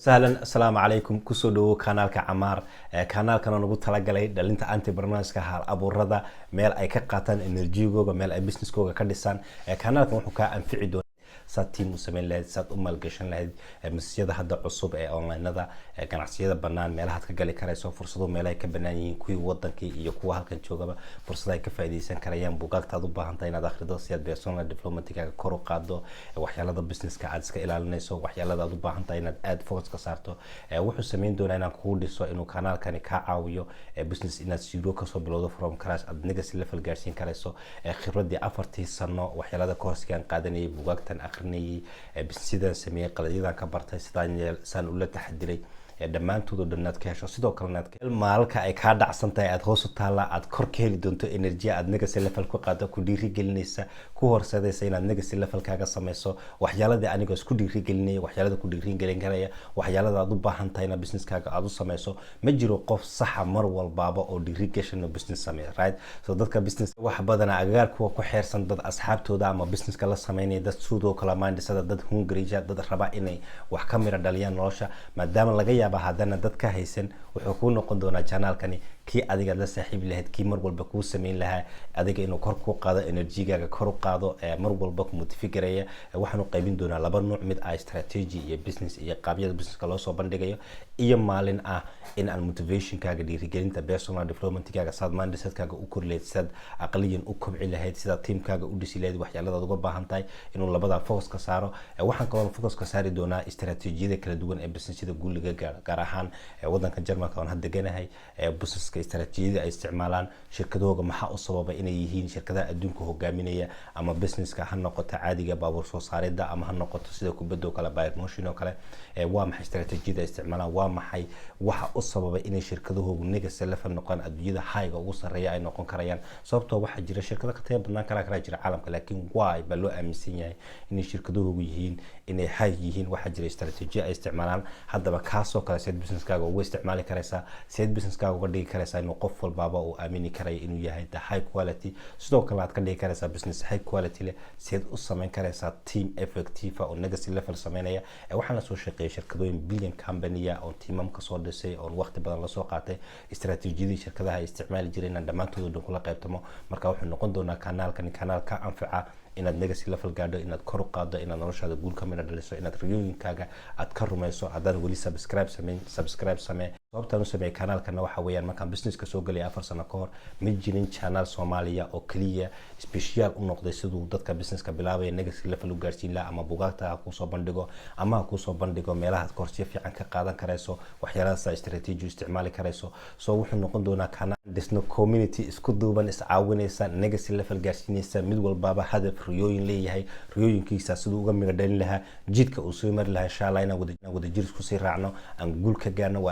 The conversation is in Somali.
sahlan assalaamu calaykum kusoo dhawo kanaalka Camaar kanaalkan ugu talagalay dhalinta entrepreneurska hal abuurada meel ay ka qaataan energy-googa meel ay business-kooga ka dhisaan kanaalkan wuxuu ka anfici doonaa saad team u sameyn lahayd saad u maalgashan lahayd masjidada hadda cusub ee online-nada ganacsiyada banaan meelaha ka gali karayso fursado meelaha ka banaan yihiin kuwii wadankii iyo kuwa halkan joogaba fursado ay ka faa'iideysan karayaan buugaagtaad u baahan tahay inaad akhrido si aad personal development-kaaga kor u qaado waxyaalada business-ka aad iska ilaalinayso waxyaalada aad u baahan tahay inaad aad focus ka saarto wuxuu sameyn doonaa inaan kugu dhiso inuu kanaalkani ka caawiyo business inaad zero ka soo bilowdo from crash aad legacy level gaarsiin karayso khibradii 4 sano waxyaalada course-kan qaadanayay buugaagtan akhrinayay business-sidan sameeyay qaladyada ka bartay sidaan ula taxadiray dhamaantood oo dhanad ka hesho sidoo kale maalka ay ka dhacsan tahay aad hoos u taala aad kor ka heli doonto energy aad legacy level ku qaado ku dhiiri gelinaysa ku horseedaysa inaad legacy level kaaga sameeyso waxyaalada aniga isku dhiiri gelinay waxyaalada ku dhiiri gelin karaya waxyaalada aad u baahan tahay inaad business kaaga aad u sameeyso ma jiro qof sax mar walbaaba oo dhiiri gashan oo business sameeyo right so dadka business wax badan agaar kuwa ku xeersan dad asxaabtooda ama business kala sameynay dad suudo kala mindset dad hungry dad raba inay wax ka mira dhaliyaan nolosha maadaama laga hadana dadka haysan wuxuu ku noqon doonaa channelkani kii adiga la saaxiib lahayd kii mar walba ku sameyn lahaa adiga inuu kor ku qaado energy-gaaga kor u qaado mar walba ku motiveegaraya waxaanu qaybin doonaa laba nooc mid ah strategy iyo business iyo qaabiyada business-ka loo soo bandhigayo iyo maalin ah in aan motivation-kaaga dhiirigelinta personal development-kaaga saad mindset-kaaga u kordhileed sad aqliyan u kobci lahayd sida team-kaaga u dhisi lahayd waxyaalada uga baahan tahay inuu labada focus ka saaro waxaan kaloo focus ka saari doonaa strategy-yada kala duwan ee business-yada guuliga gaar ahaan wadanka Jarmalka oo hadda ganahay business-ka strategy-yada ay isticmaalaan shirkadooda maxaa u sababa inay yihiin shirkadaha adduunka hogaaminaya ama business-ka ha noqoto caadiga baabuur soo saaridda ama ha noqoto sida kubadda kala buy motion oo kale waa maxay strategy-yada isticmaalaan waa maxay waxa u sababa inay shirkadahoodu legacy level noqon adduunyada high-ga ugu sareeya ay noqon karayaan sababtoo waxa jira shirkado ka tayo badan kala jira caalamka laakiin why ba loo aaminsan yahay inay shirkadahoodu yihiin inay high yihiin waxa jira strategy ay isticmaalaan haddaba kaasoo kale side business-kaaga ugu isticmaali karaysaa side business-kaaga uga dhigi karaysaa inuu qof walbaaba uu aamini karayo inuu yahay the high quality sidoo kale aad ka dhigi karaysaa business high quality leh side u sameyn karaysaa team effective oo legacy level sameynaya waxaan soo shaqeeyay shirkadooyin billion company oo teamam ka soo dhisay oo waqti badan la soo qaatay strategy-yada shirkadaha ay isticmaali jireen dhamaantood kula qaybtamo marka wuxuu noqon doonaa kanaalkan kanaal ka anfaca inaad legacy level gaadho inaad kor u qaado inaad noloshaada guul ka mid dhaliso inaad riyooyinkaaga aad ka rumayso haddana wali subscribe samee sababtaan u sameeyay kanaalkana waxa weeyaan markaan business-ka soo galay 4 sano ka hor ma jirin channel Soomaaliya oo kaliya special u noqday sidoo dadka business-ka bilaabay legacy level u gaarsiin la ama buugaagta ku soo bandhigo ama ku soo bandhigo meelaha koorsiyo fiican ka qaadan karayso waxyaalaha strategy isticmaali karayso soo wuxuu noqon doonaa kanal dhisno community isku duuban is caawinaysa legacy level gaarsiinaysa mid walbaaba hadaf riyooyin leeyahay riyooyinkiisa sidoo uga mid dhalin lahaa jidka uu soo mari lahaa insha Allah inaan wada jir isku sii raacno aan guul ka gaarno